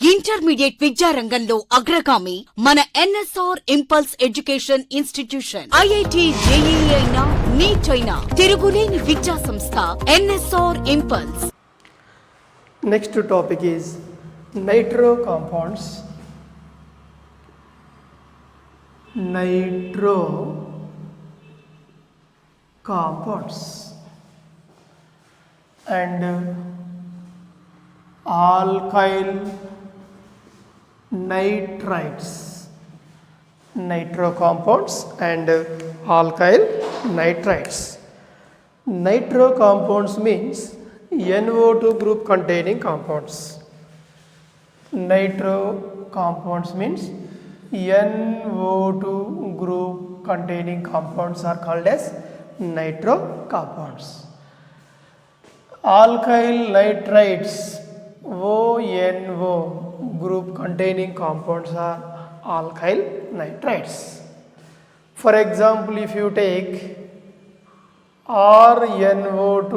Intermediate విద్యారంగంలో అగ్రగామి మన NSR impulse education institution. IIT, JEE అయినా, నీట్ అయినా తిరుగులేని విద్యా సంస్థ NSR impulse. Next topic is nitro compounds. Nitro compounds and alkyl nitrites. Nitro compounds and alkyl nitrites. Nitro compounds means NO2 group containing compounds. Nitro compounds means NO2 group containing compounds are called as nitro compounds. Alkyl nitrites ONO group containing compounds are alkyl nitrites. For example, if you take RNO2,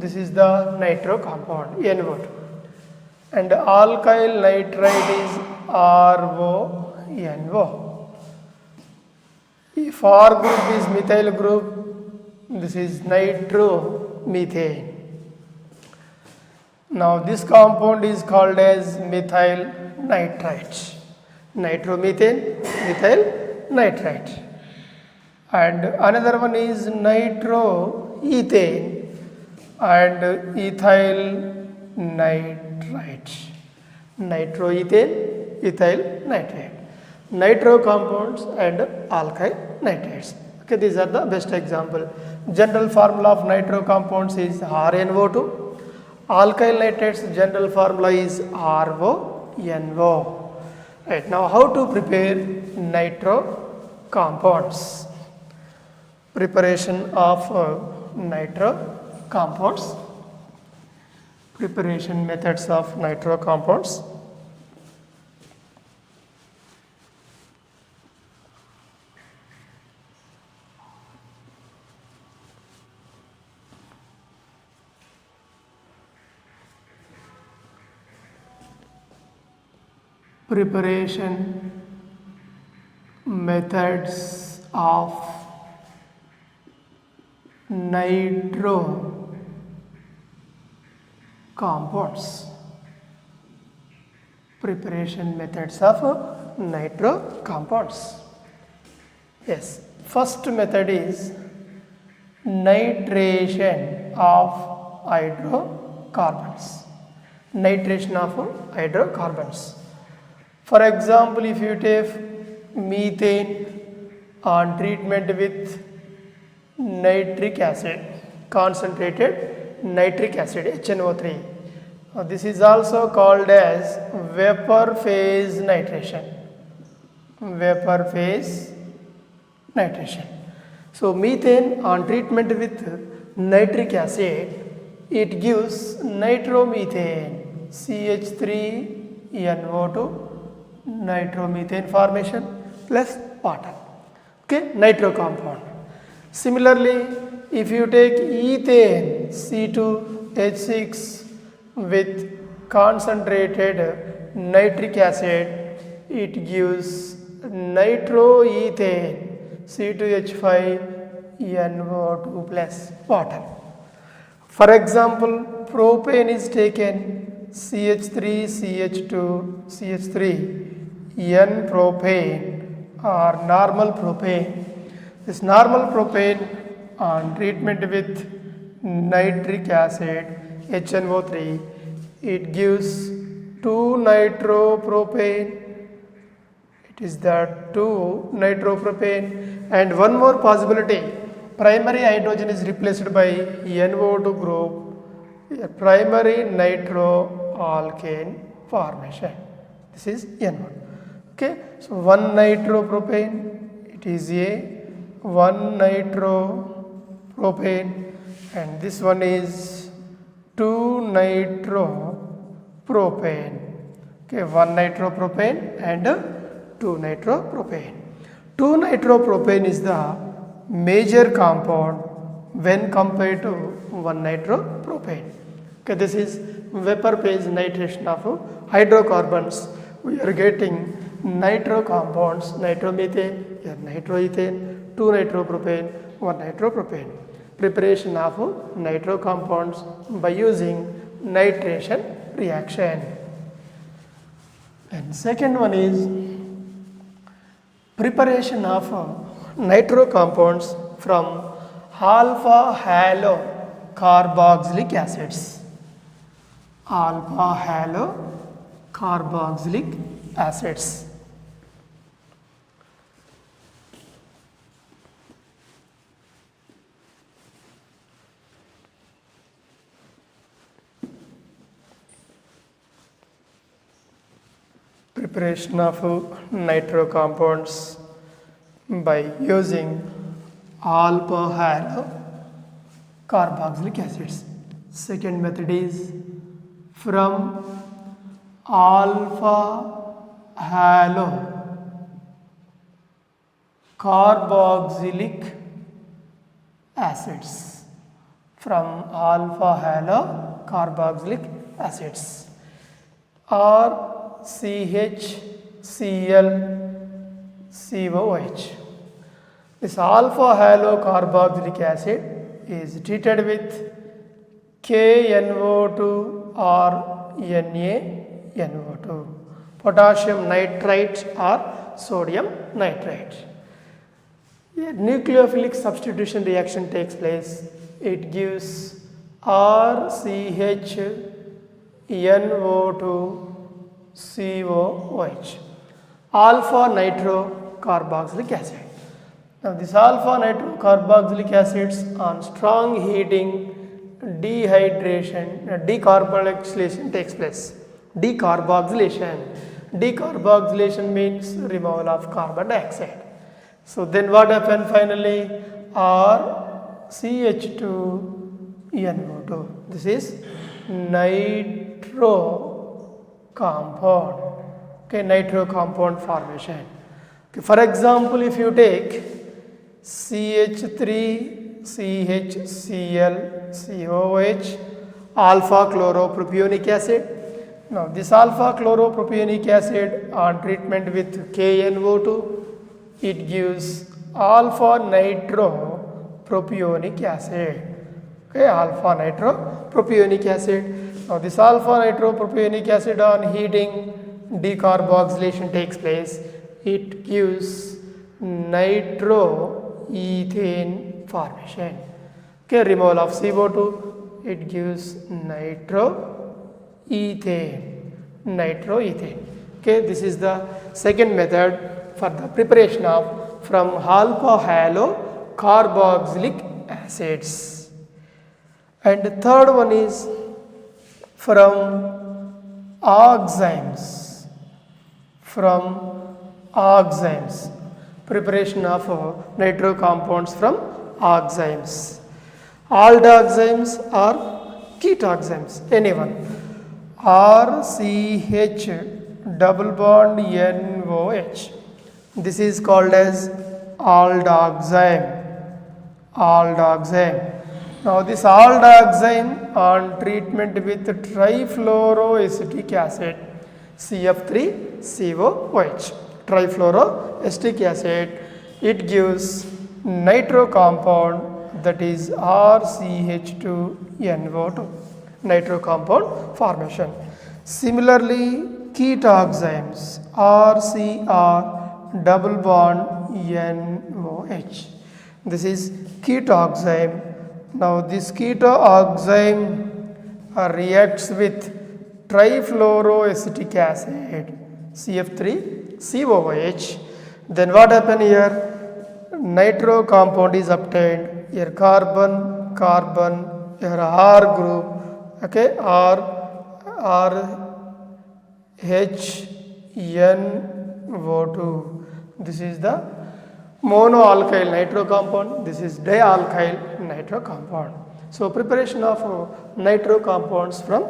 this is the nitro compound NO2, and alkyl nitrite is RONO. If R group is methyl group, this is nitromethane. Now this compound is called as methyl nitrite. Nitromethane, methyl nitrite. And another one is nitroethane and ethyl nitrite. Nitroethane, ethyl nitrite. Nitro compounds and alkyl nitrates. Okay, these are the best example. General formula of nitro compounds is RNO2. Alkyl nitrates general formula is RONO. Right, now how to prepare nitro compounds? Preparation of nitro compounds. Preparation methods of nitro compounds. Preparation methods of nitro compounds. Preparation methods of nitro compounds. Yes, first method is nitration of hydrocarbons. Nitration of hydrocarbons. For example, if you take methane on treatment with nitric acid, concentrated nitric acid HNO3, this is also called as vapor phase nitration. Vapor phase nitration. So methane on treatment with nitric acid, it gives nitromethane, CH3NO2, nitromethane formation plus water. Okay, nitro compound. Similarly, if you take ethane C2H6 with concentrated nitric acid, it gives nitroethane C2H5NO2 plus water. For example, propane is taken CH3CH2 CH3 N propane or normal propane. This normal propane on treatment with nitric acid HNO3, it gives 2-nitropropane. It is the 2-nitropropane. And one more possibility, primary hydrogen is replaced by NO2 group, primary nitroalkane formation. This is N1. Okay, so 1-nitropropane, it is A, 1-nitropropane, and this one is 2-nitropropane. Okay, 1-nitropropane and 2-nitropropane. 2-nitropropane is the major compound when compared to 1-nitropropane. Okay, this is vapor phase nitration of hydrocarbons. We are getting nitro compounds, nitromethane, here nitroethane, 2 nitropropane, 1 nitropropane. Preparation of nitro compounds by using nitration reaction. And second one is preparation of nitro compounds from alpha halo carboxylic acids. Alpha halo carboxylic acids. Preparation of nitro compounds by using alpha halo carboxylic acids. Second method is from alpha halo carboxylic acids. From alpha halo carboxylic acids or CHCl COOH. This alpha halo carboxylic acid is treated with KNO2 or NaNO2, potassium nitrite or sodium nitrite. A nucleophilic substitution reaction takes place. It gives RCHNO2 COOH, alpha nitrocarboxylic acid. Now this alpha nitrocarboxylic acids on strong heating, decarboxylation takes place. Decarboxylation means removal of carbon dioxide. So then what happened finally? RCH2NO2. This is nitro compound. Okay, nitro compound formation. Okay, for example, if you take CH3CHCl alpha chloropropionic acid. Now this alpha chloropropionic acid on treatment with KNO2, it gives alpha nitropropionic acid. Okay, alpha nitropropionic acid. Now this alpha nitropropionic acid on heating, decarboxylation takes place. It gives nitroethane formation. Okay, removal of CO2, it gives nitroethane. Okay, this is the second method for the preparation of from alpha halo carboxylic acids. And the third one is from oximes. Preparation of nitro compounds from oximes. Aldoximes or ketoximes, anyone. RCH double bond NOH. This is called as aldoxime. Now this aldoxime on treatment with trifluoroacetic acid, CF3COOH, trifluoroacetic acid, it gives nitro compound, that is RCH2NO2, nitro compound formation. Similarly, ketoximes, RCR double bond NOH. This is ketoxime. Now this ketoxime reacts with trifluoroacetic acid, CF3COOH. Then what happen here? Nitro compound is obtained. Here carbon, here R group, okay, RHNO2. This is the monoalkyl nitro compound. This is dialkyl nitro compound. So preparation of nitro compounds from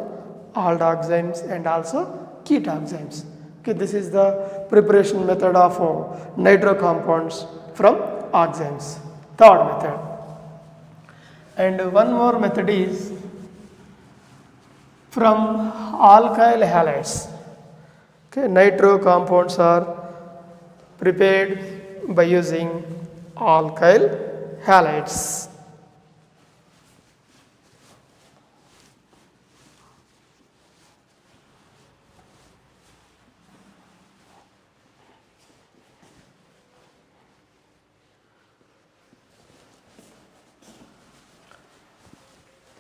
aldoximes and also ketoximes. Okay, this is the preparation method of nitro compounds from oximes. Third method. And one more method is from alkyl halides. Okay, nitro compounds are prepared by using alkyl halides.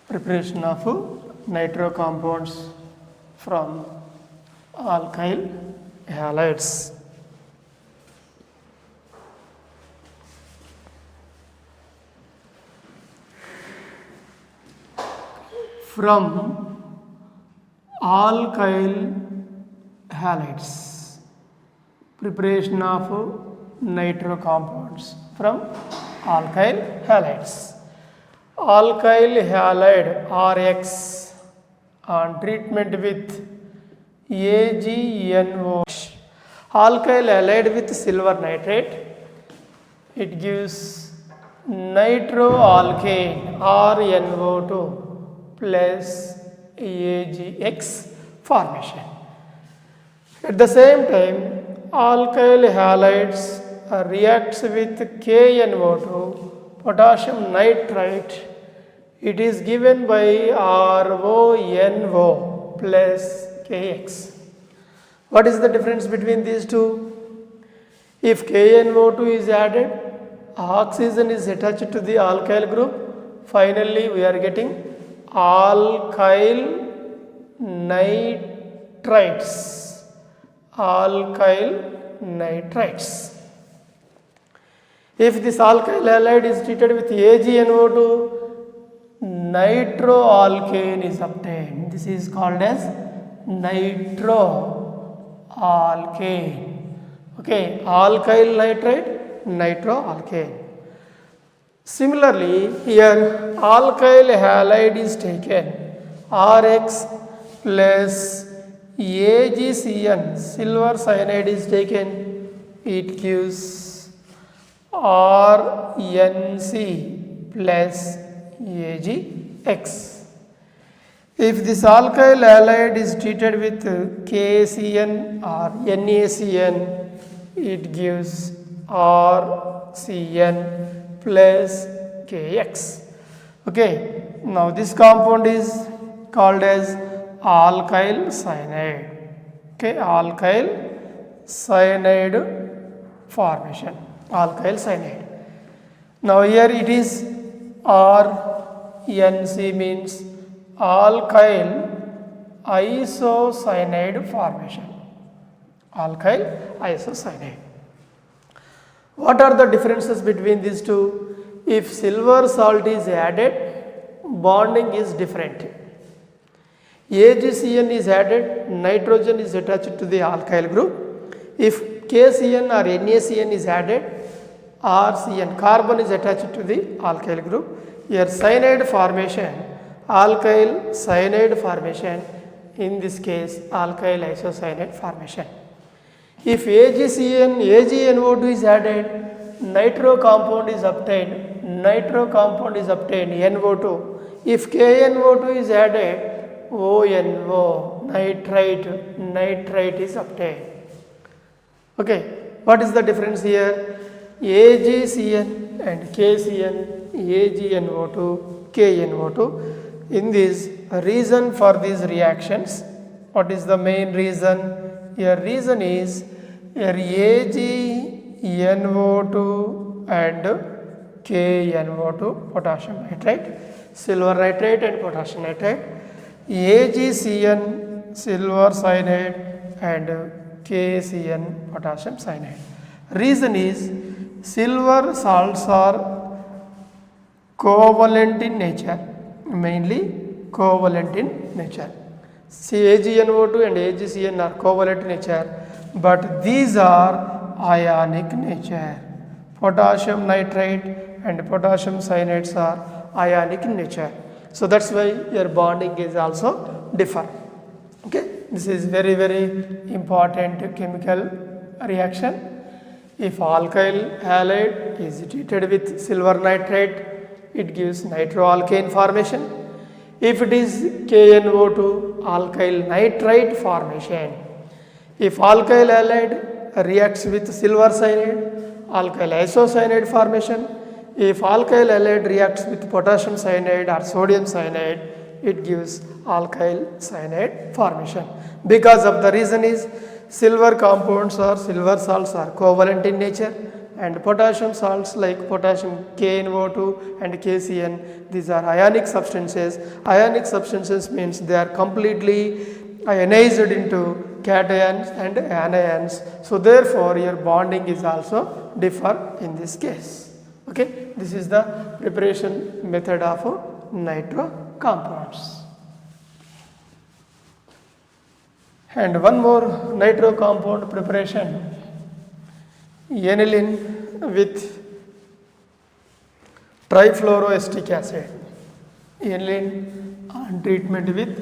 Preparation of nitro compounds from alkyl halides. From alkyl halides, preparation of nitro compounds from alkyl halides. Alkyl halide RX on treatment with AgNO. Alkyl halide with silver nitrate, it gives nitroalkane RNO2 plus AgX formation. At the same time, alkyl halides reacts with KNO2 potassium nitrite. It is given by RONO plus KX. What is the difference between these two? If KNO2 is added, oxygen is attached to the alkyl group. Finally, we are getting alkyl nitrites. Alkyl nitrites. If this alkyl halide is treated with AgNO2, nitroalkane is obtained. This is called as nitroalkane. Okay, alkyl nitrite, nitroalkane. Similarly, here alkyl halide is taken, RX plus AgCN, silver cyanide is taken, it gives RNC plus AgX. If this alkyl halide is treated with KCN or NaCN, it gives RCN plus Kx. Okay, now this compound is called as alkyl cyanide. Okay, alkyl cyanide formation. Alkyl cyanide. Now here it is RNC means alkyl isocyanide formation. Alkyl isocyanide. What are the differences between these two? If silver salt is added, bonding is different. AgCN is added, nitrogen is attached to the alkyl group. If KCN or NaCN is added, RCN, carbon is attached to the alkyl group. Here cyanide formation, alkyl cyanide formation, in this case alkyl isocyanide formation. If AgCN, AgNO2 is added, nitro compound is obtained, NO2. If KNO2 is added, ONO, nitrite is obtained. Okay, what is the difference here? AgCN and KCN, AgNO2, KNO2. In this reason for these reactions, what is the main reason? Your reason is your AgNO2 and KNO2, potassium nitrite, silver nitrate and potassium nitrite, AgCN, silver cyanide and KCN, potassium cyanide. Reason is silver salts are covalent in nature, mainly covalent in nature. AgNO2 and AgCN are covalent nature, but these are ionic nature. Potassium nitrite and potassium cyanides are ionic in nature. So that's why your bonding is also different. Okay, this is very important chemical reaction. If alkyl halide is treated with silver nitrate, it gives nitroalkane formation. If it is KNO2, alkyl nitrite formation. If alkyl halide reacts with silver cyanide, alkyl isocyanide formation. If alkyl halide reacts with potassium cyanide or sodium cyanide, it gives alkyl cyanide formation. Because of the reason is silver compounds or silver salts are covalent in nature, and potassium salts like potassium KNO2 and KCN, these are ionic substances. Ionic substances means they are completely ionized into cations and anions. So therefore your bonding is also differ in this case. Okay, this is the preparation method of nitro compounds. And one more nitro compound preparation, aniline with trifluoroacetic acid. Aniline on treatment with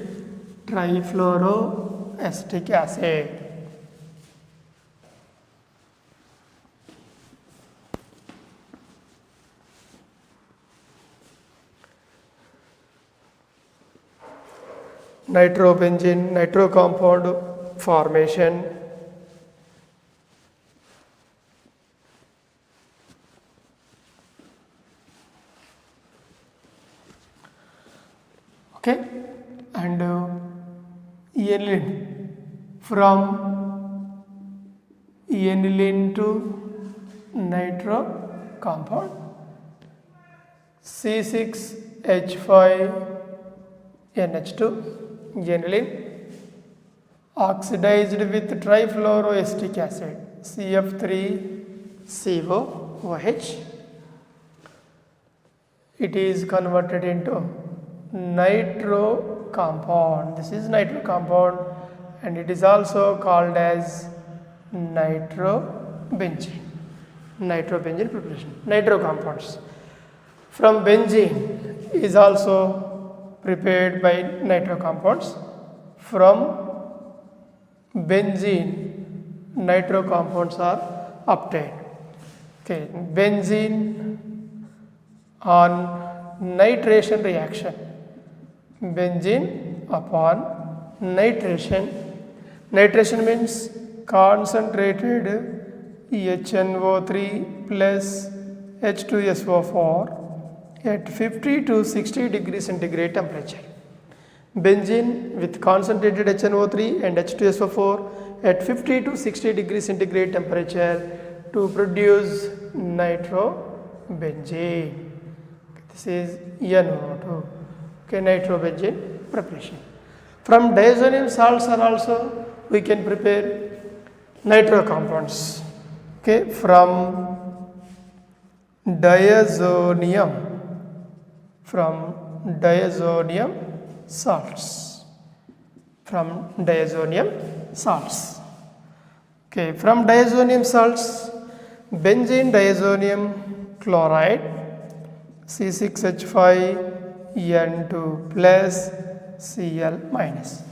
trifluoroacetic acid. Nitrobenzene, nitro compound formation. Okay, and aniline, from aniline to nitro compound, C6H5NH2, aniline oxidized with trifluoroacetic acid, CF3COOH. It is converted into nitro compound. This is nitro compound and it is also called as nitrobenzene. Nitrobenzene preparation. Nitro compounds from benzene is also prepared by nitro compounds. From benzene, nitro compounds are obtained. Okay, benzene on nitration reaction. Benzene upon nitration. Nitration means concentrated HNO3 plus H2SO4 at 50 to 60 degrees centigrade temperature. Benzene with concentrated HNO3 and H2SO4 at 50 to 60 degrees centigrade temperature to produce nitrobenzene. This is NO2. Okay, nitrobenzene preparation. From diazonium salts are also we can prepare nitro compounds. Okay, from diazonium salts. From diazonium salts. Okay, from diazonium salts, benzene diazonium chloride, C6H5N2 plus Cl minus.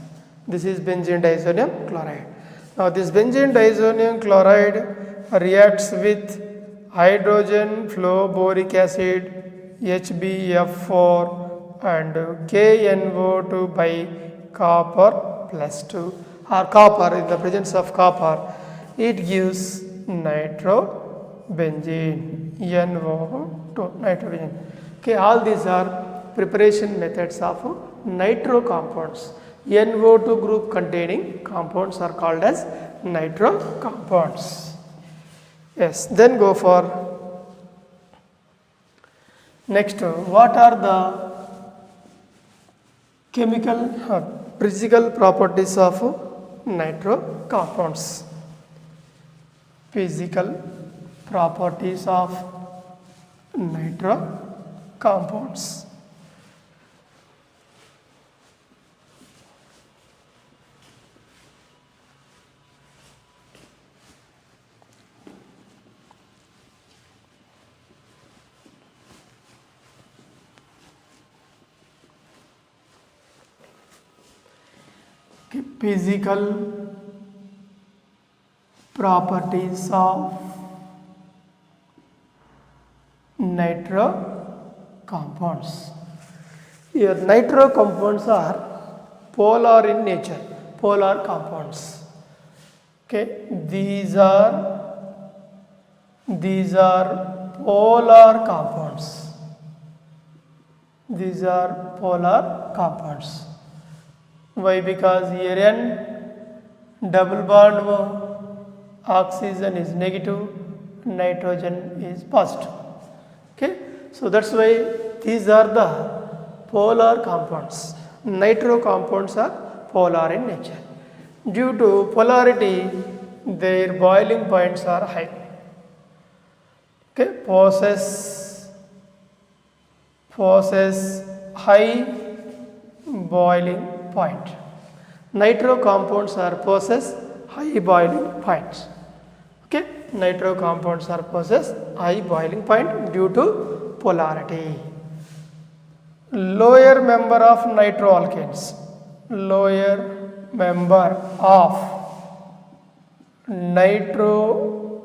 This is benzene diazonium chloride. Now this benzene diazonium chloride reacts with hydrogen fluoroboric acid HbF4 and KNO2 by copper plus 2 or copper in the presence of copper, it gives nitrobenzene, NO2, nitrobenzene. Okay, all these are preparation methods of nitro compounds. NO2 group containing compounds are called as nitro compounds. Yes, then go for next, what are the chemical or physical properties of nitro compounds? Physical properties of nitro compounds. Physical properties of nitro compounds. Here nitro compounds are polar in nature, polar compounds. Okay, these are polar compounds. These are polar compounds. Why? Because here N double bond O, oxygen is negative, nitrogen is positive. Okay, so that's why these are the polar compounds. Nitro compounds are polar in nature. Due to polarity, their boiling points are high. Okay, possess high boiling point. Nitro compounds are possess high boiling points. Okay, nitro compounds are possess high boiling point due to polarity. Lower member of nitroalkanes. Lower member of nitro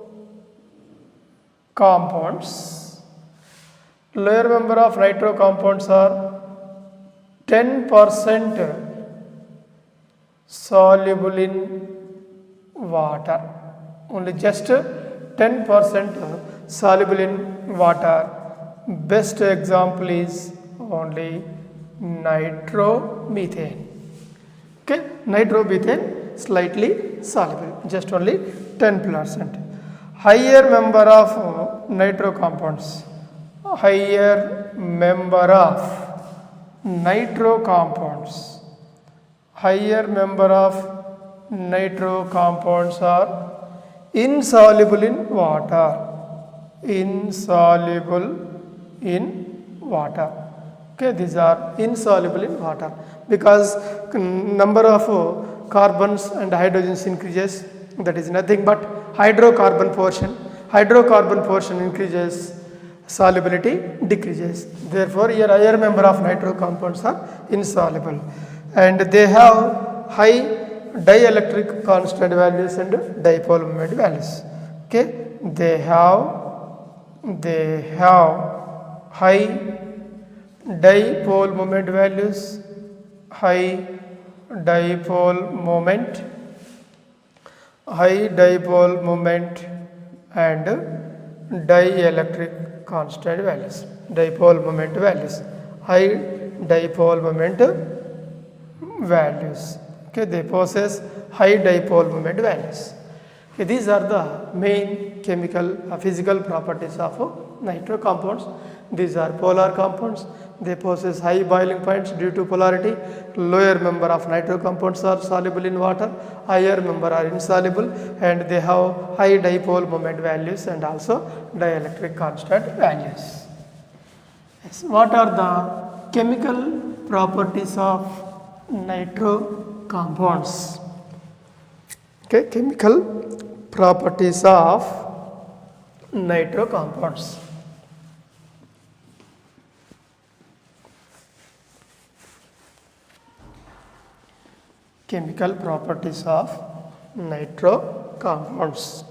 compounds. Lower member of nitro compounds are 10% soluble in water. Only just 10% soluble in water. Best example is only nitromethane. Okay, nitromethane slightly soluble, just only 10%. Higher member of nitro compounds. Higher member of nitro compounds. Higher member of nitro compounds are insoluble in water. Insoluble in water. Okay, these are insoluble in water because number of carbons and hydrogens increases. That is nothing but hydrocarbon portion. Hydrocarbon portion increases, solubility decreases. Therefore, here higher member of nitro compounds are insoluble, and they have high dielectric constant values and dipole moment values. Okay, they have high dipole moment values, high dipole moment and dielectric constant values. Dipole moment values, high dipole moment values. Okay, they possess high dipole moment values. Okay, these are the main chemical physical properties of nitro compounds. These are polar compounds. They possess high boiling points due to polarity. Lower member of nitro compounds are soluble in water. Higher member are insoluble, and they have high dipole moment values and also dielectric constant values. Yes. What are the chemical properties of nitro compounds? Okay, chemical properties of nitro compounds. Chemical properties of nitro compounds.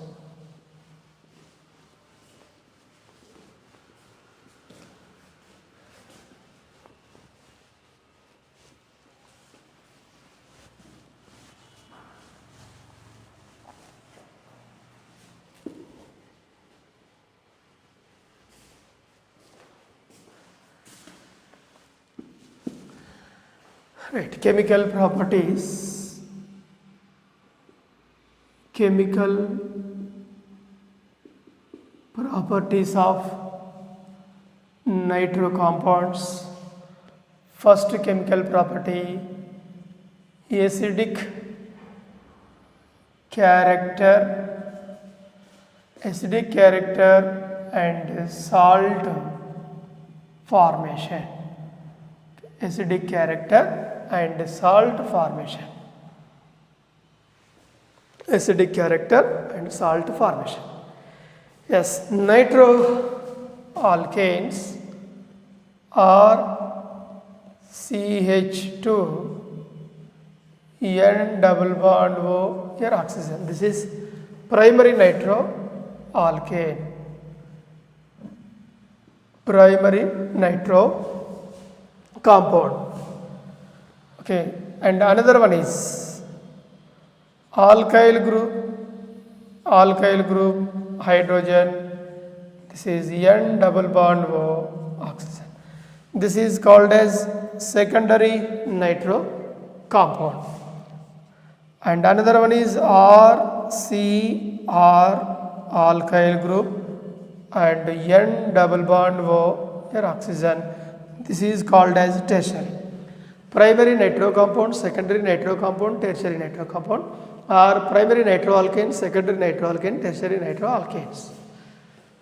Right, chemical properties. Chemical properties of nitro compounds. First chemical property, acidic character and salt formation. Acidic character and salt formation. Acidic character and salt formation. Yes, nitroalkanes are CH2 N double bond O here oxygen. This is primary nitroalkane. Primary nitro compound. Okay, and another one is alkyl group hydrogen. This is N double bond O oxygen. This is called as secondary nitro compound. And another one is RCR alkyl group and N double bond O here oxygen. This is called as tertiary. Primary nitro compound, secondary nitro compound, tertiary nitro compound are primary nitroalkanes, secondary nitroalkane, tertiary nitroalkanes.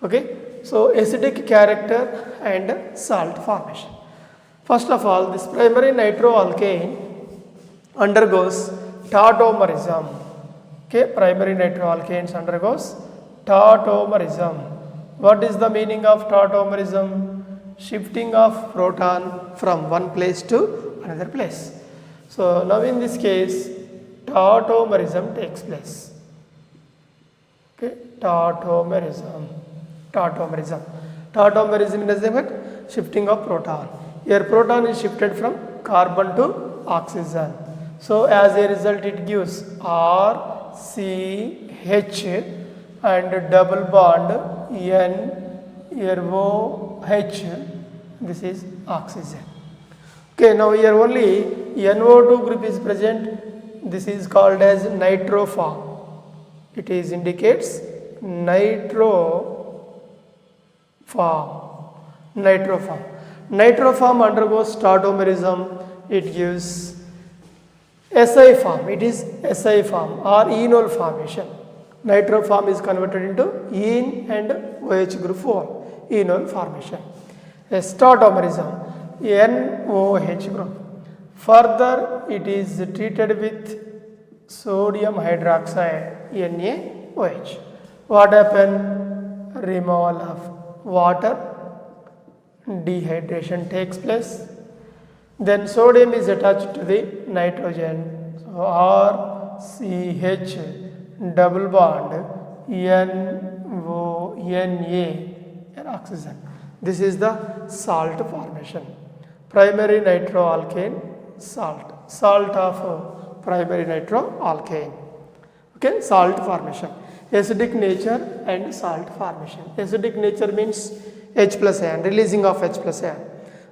Okay, so acidic character and salt formation. First of all, this primary nitroalkane undergoes tautomerism. Okay, primary nitroalkanes undergoes tautomerism. What is the meaning of tautomerism? Shifting of proton from one place to another place. So now in this case, tautomerism takes place. Okay, tautomerism is nothing but shifting of proton. Here proton is shifted from carbon to oxygen. So as a result it gives R, C, H and double bond N, here O, H, this is oxygen. Okay, now here only NO2 group is present. This is called as nitroform. It is indicates nitroform. Nitroform undergoes tautomerism. It gives SI form. It is SI form or enol formation. Nitroform is converted into ene and OH group form. Enol formation. Yes, tautomerism. NOH group. Further, it is treated with sodium hydroxide NaOH. What happened? Removal of water, dehydration takes place. Then sodium is attached to the nitrogen. So RCH double bond NO Na and oxygen. This is the salt formation. Primary nitroalkane salt of primary nitroalkane. Okay, salt formation. Acidic nature and salt formation. Acidic nature means H plus ion, releasing of H plus ion.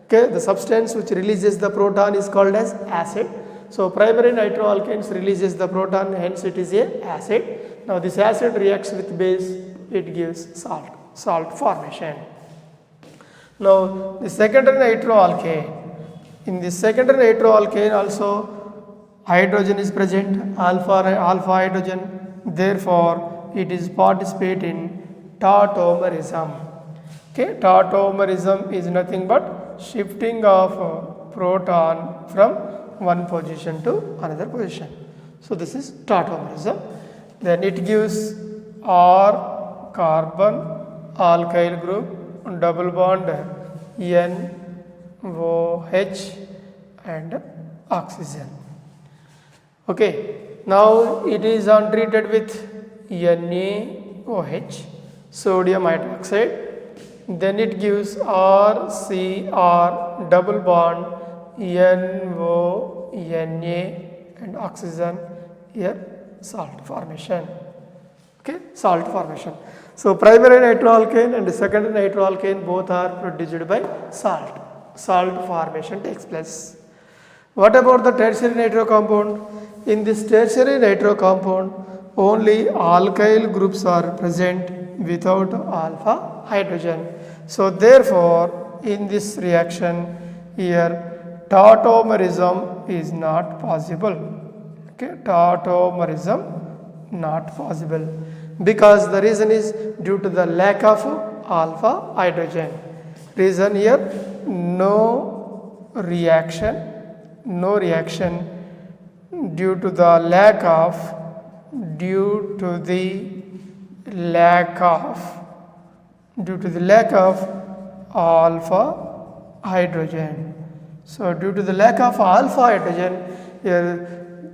Okay, the substance which releases the proton is called as acid. So primary nitroalkanes releases the proton, hence it is a acid. Now this acid reacts with base, it gives salt formation. Now the secondary nitroalkane. In the secondary nitroalkane also hydrogen is present, alpha hydrogen. Therefore, it is participate in tautomerism. Okay, tautomerism is nothing but shifting of proton from one position to another position. So this is tautomerism. Then it gives R carbon alkyl group double bond NOH and oxygen. Okay, now it is untreated with NaOH, sodium hydroxide. Then it gives RCR double bond NO-Na and oxygen, here salt formation. Okay, salt formation. So primary nitroalkane and secondary nitroalkane both are produced by salt. Salt formation takes place. What about the tertiary nitro compound? In this tertiary nitro compound, only alkyl groups are present without alpha hydrogen. So therefore, in this reaction here, tautomerism is not possible. Okay, tautomerism not possible because the reason is due to the lack of alpha hydrogen. Reason here, no reaction due to the lack of alpha hydrogen. So due to the lack of alpha hydrogen, here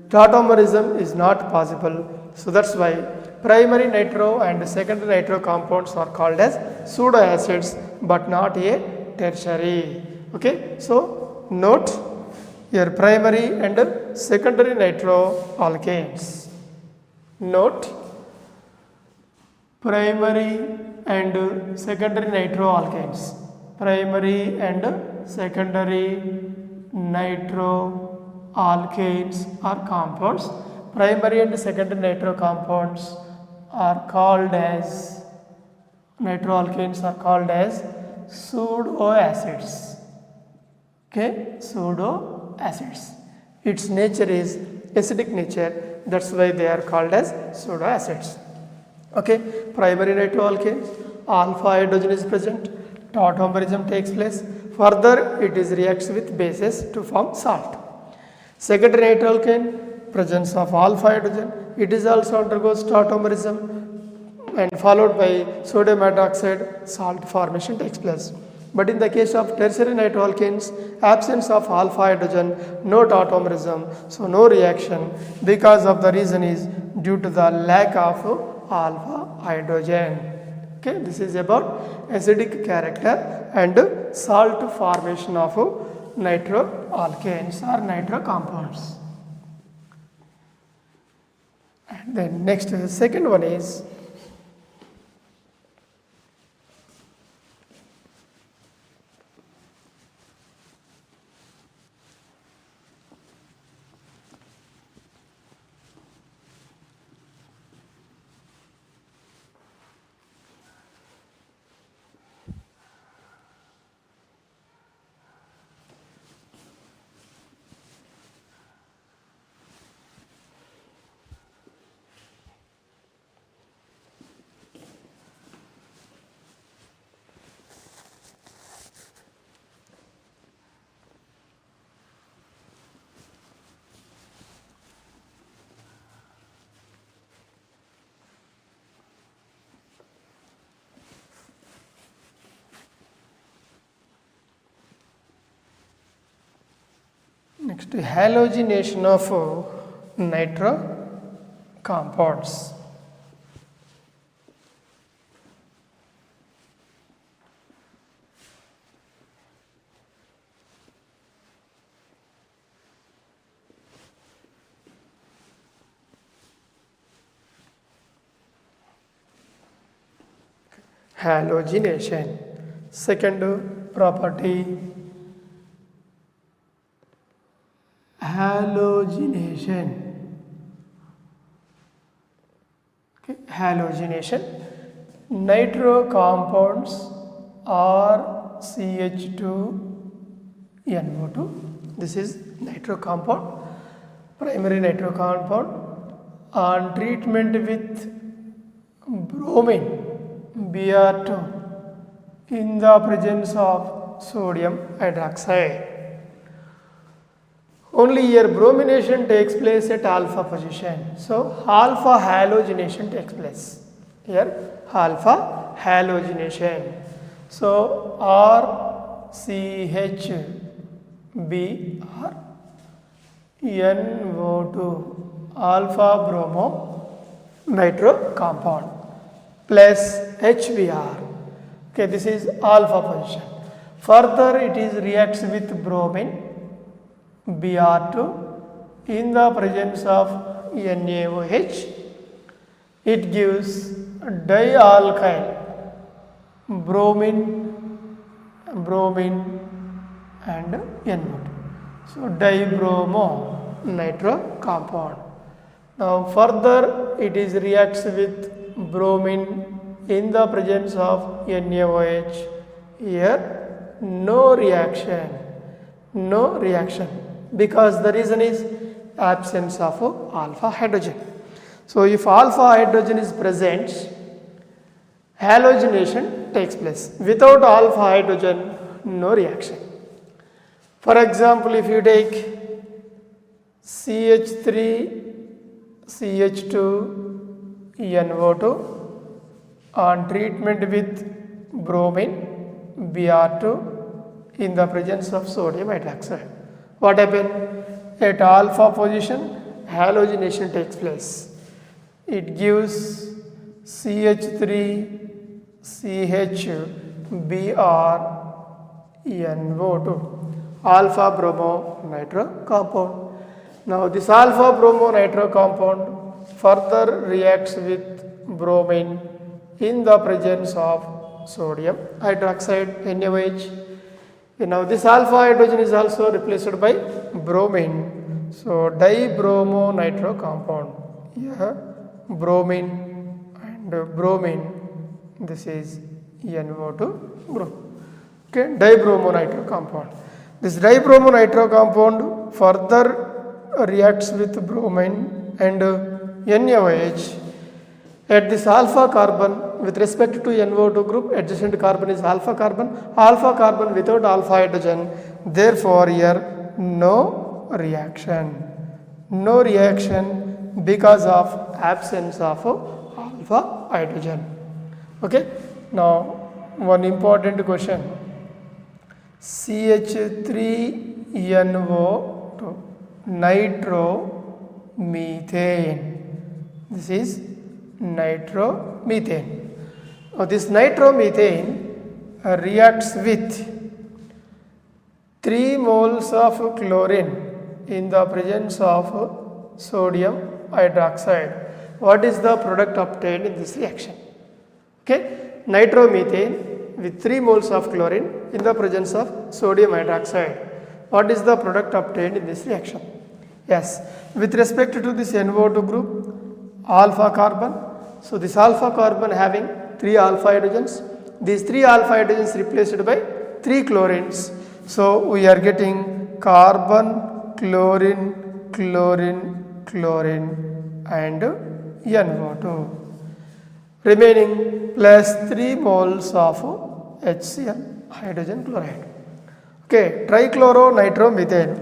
tautomerism is not possible. So that's why primary nitro and secondary nitro compounds are called as pseudoacids but not a tertiary. Okay, so note Your primary and secondary nitroalkanes. Note primary and secondary nitroalkanes. Primary and secondary nitroalkanes are compounds. Primary and secondary nitro compounds are called as nitroalkanes are called as pseudoacids. Okay, pseudoacids. Its nature is acidic nature, that's why they are called as pseudoacids. Okay, primary nitroalkanes, alpha hydrogen is present, tautomerism takes place. Further, it is reacts with bases to form salt. Secondary nitroalkane, presence of alpha hydrogen, it is also undergoes tautomerism and followed by sodium hydroxide, salt formation takes place. But in the case of tertiary nitroalkanes, absence of alpha hydrogen, no tautomerism, so no reaction, because of the reason is due to the lack of alpha hydrogen. Okay, this is about acidic character and salt formation of nitroalkanes or nitro compounds. And then next, the second one is next halogenation of nitro compounds. Halogenation. Second property, halogenation. Okay. Halogenation. Nitro compounds are CH2NO2. This is nitro compound, primary nitro compound. On treatment with bromine, Br2, in the presence of sodium hydroxide. Only here bromination takes place at alpha position. So alpha halogenation takes place. Here alpha halogenation. So RCHBr alpha bromo nitro compound plus HBr. Okay, this is alpha position. Further, it is reacts with bromine Br2 in the presence of NaOH. It gives dialkyl bromine and NO2. So dibromo nitro compound. Now further it is reacts with bromine in the presence of NaOH. Here no reaction because the reason is absence of alpha hydrogen. So if alpha hydrogen is present, halogenation takes place. Without alpha hydrogen, no reaction. For example, if you take CH3CH2NO2 on treatment with bromine Br2 in the presence of sodium hydroxide, what happens? At alpha position, halogenation takes place. It gives CH3CHBrNO2 alpha bromo nitro compound. Now this alpha bromo nitro compound further reacts with bromine in the presence of sodium hydroxide NaOH. Now this alpha hydrogen is also replaced by bromine. So dibromo nitro compound. Yeah, bromine and bromine. This is NO2 group. Okay, dibromo nitro compound. This dibromo nitro compound further reacts with bromine and NaOH. At this alpha carbon with respect to NO2 group, adjacent carbon is alpha carbon without alpha hydrogen. Therefore here no reaction because of absence of alpha hydrogen. Okay, now one important question. CH3NO2 nitromethane. This is nitromethane. Now this nitromethane reacts with 3 moles of chlorine in the presence of sodium hydroxide. What is the product obtained in this reaction? Okay, nitromethane with 3 moles of chlorine in the presence of sodium hydroxide. What is the product obtained in this reaction? Yes, with respect to this NO2 group, alpha carbon. So this alpha carbon having 3 alpha hydrogens. These 3 alpha hydrogens replaced by 3 chlorines. So we are getting carbon, chlorine, chlorine, chlorine and NO2. Remaining plus 3 moles of HCl, hydrogen chloride. Okay, trichloronitromethane.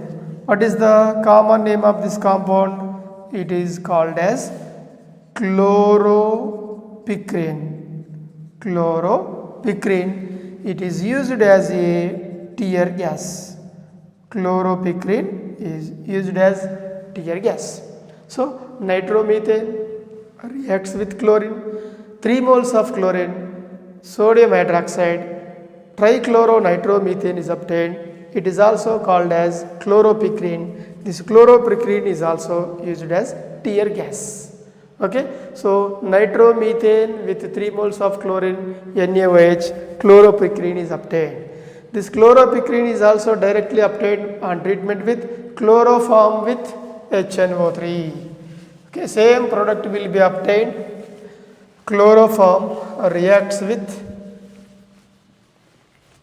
What is the common name of this compound? It is called as chloropicrin. Chloropicrin. It is used as a tear gas. Chloropicrin is used as tear gas. So nitromethane reacts with chlorine. 3 moles of chlorine, sodium hydroxide, trichloronitromethane is obtained. It is also called as chloropicrin. This chloropicrin is also used as tear gas. Okay, so nitromethane with 3 moles of chlorine, NaOH, chloropicrin is obtained. This chloropicrin is also directly obtained on treatment with chloroform with HNO3. Okay, same product will be obtained. Chloroform reacts with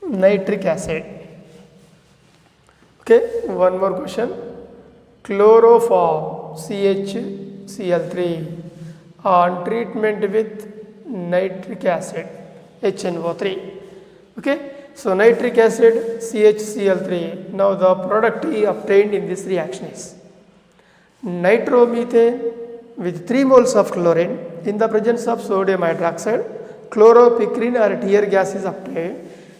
nitric acid. Okay, one more question. Chloroform CHCl3 on treatment with nitric acid HNO3. Okay, so nitric acid CHCl3. Now the product obtained in this reaction is nitromethane with 3 moles of chlorine in the presence of sodium hydroxide. Chloropicrin or tear gas is obtained.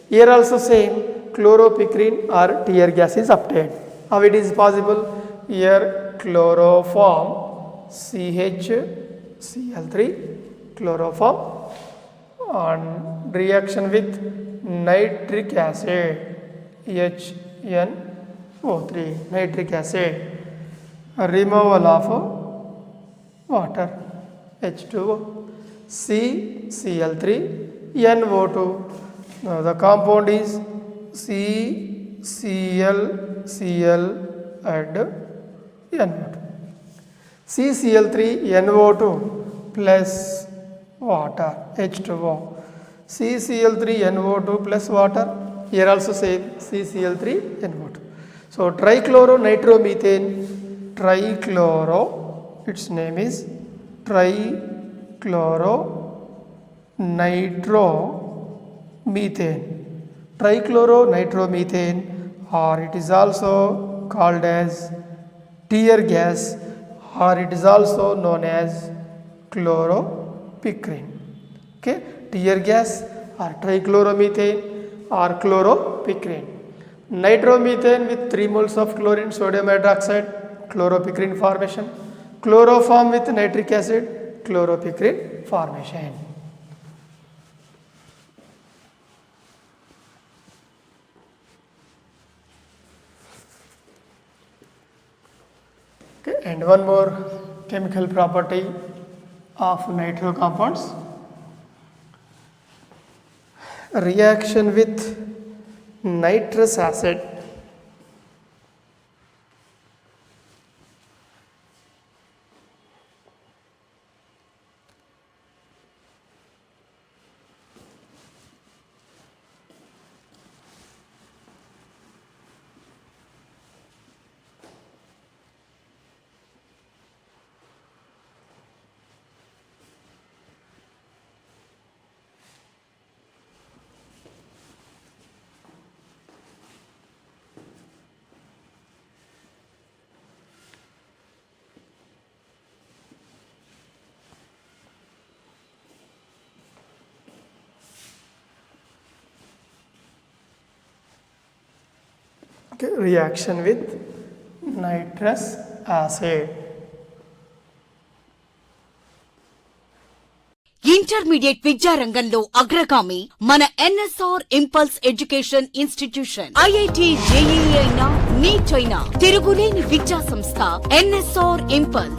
Here also same chloropicrin or tear gas is obtained. How it is possible? Here chloroform CHCl3 chloroform on reaction with nitric acid HNO3 nitric acid, removal of water H2O CCl3 NO2. Now the compound is CCl and NO2. CCl3 NO2 plus water H2O. CCl3 NO2 plus water. Here also same CCl3 NO2. So trichloronitromethane, its name is trichloronitromethane. Trichloronitromethane, or it is also called as tear gas, or it is also known as chloropicrin. Okay, tear gas or trichloromethane or chloropicrin. Nitromethane with 3 moles of chlorine, sodium hydroxide, chloropicrin formation. Chloroform with nitric acid, chloropicrin formation. And one more chemical property of nitro compounds, reaction with nitrous acid. Okay, reaction with nitrous acid. Intermediate విద్యారంగంలో అగ్రగామి మన NSR impulse education institution. IIT JEE అయినా neat అయినా తిరుగులేని విద్యా సంస్థ NSR impulse.